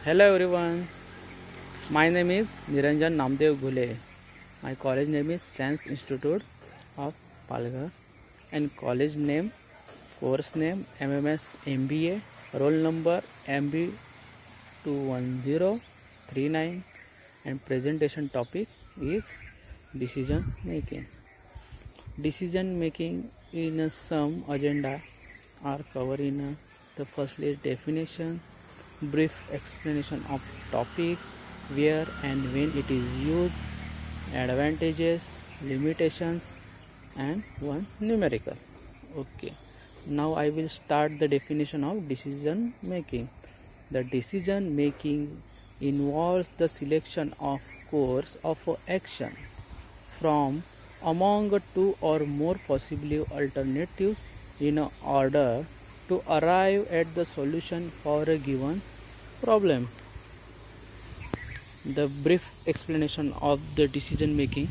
Hello everyone, my name is Niranjan Namdev Ghule. My college name is Science Institute of Palghar and college name, course name MMS MBA, roll number MB21039 and presentation topic is decision making. Decision making in some agenda are covered in the firstly definition, brief explanation of topic, where and when it is used, advantages, limitations, and one numerical. Okay, now I will start the definition of decision making. The decision making involves the selection of course of action from among two or more possible alternatives in order to arrive at the solution for a given problem. The brief explanation of the decision making.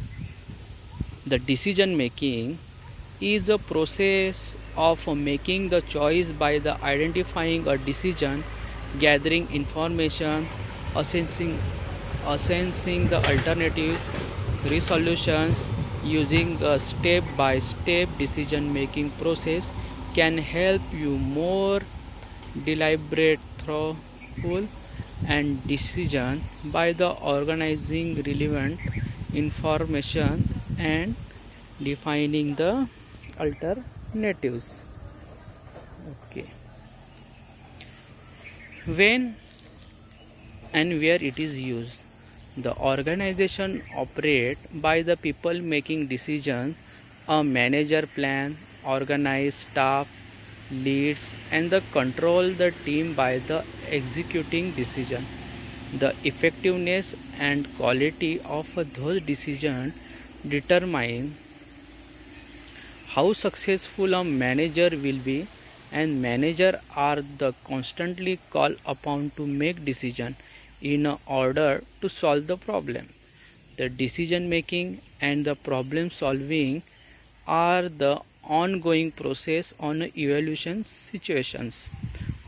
The decision making is a process of making the choice by the identifying a decision, gathering information, assessing the alternatives, resolutions. Using a step by step decision making process can help you more deliberate, thoughtful and decision by the organizing relevant information and defining the alternatives. Okay, when and where it is used. The organization operate by the people making decisions. A manager plan, organize staff, leads and the control the team by the executing decision. The effectiveness and quality of those decisions determine how successful a manager will be, and managers are the constantly called upon to make decisions in order to solve the problem. The decision making and the problem solving are the ongoing process on evaluation situations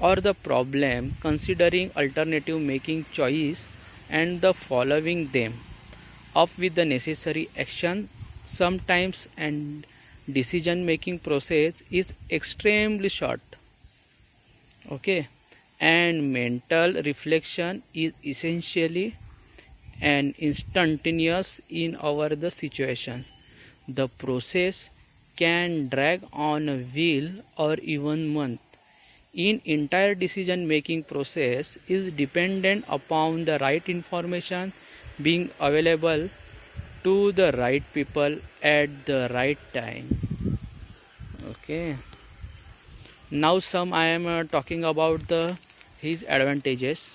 or the problem, considering alternative, making choice and the following them up with the necessary action. Sometimes and decision making process is extremely short. Okay, and mental reflection is essentially and instantaneous in our the situation. The process can drag on a week or even month. In entire decision making process is dependent upon the right information being available to the right people at the right time. Okay, now some I am talking about the his advantages.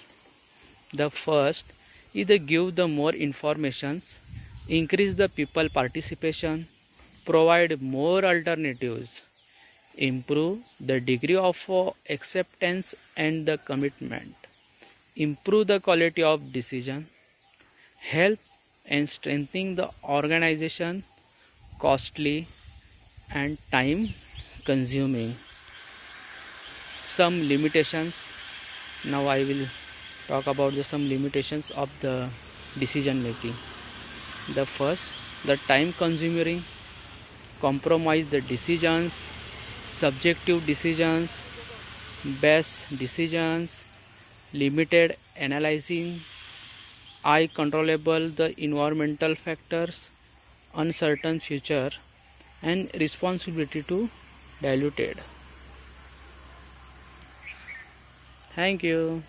The first is to give the more informations, increase the people participation, provide more alternatives, improve the degree of acceptance and the commitment, improve the quality of decision, help and strengthening the organization, costly and time consuming. Some limitations. Now I will talk about some limitations of the decision making. The first, the time consuming, compromise the decisions, subjective decisions, best decisions, limited analyzing, controllable the environmental factors, uncertain future and responsibility to diluted. Thank you.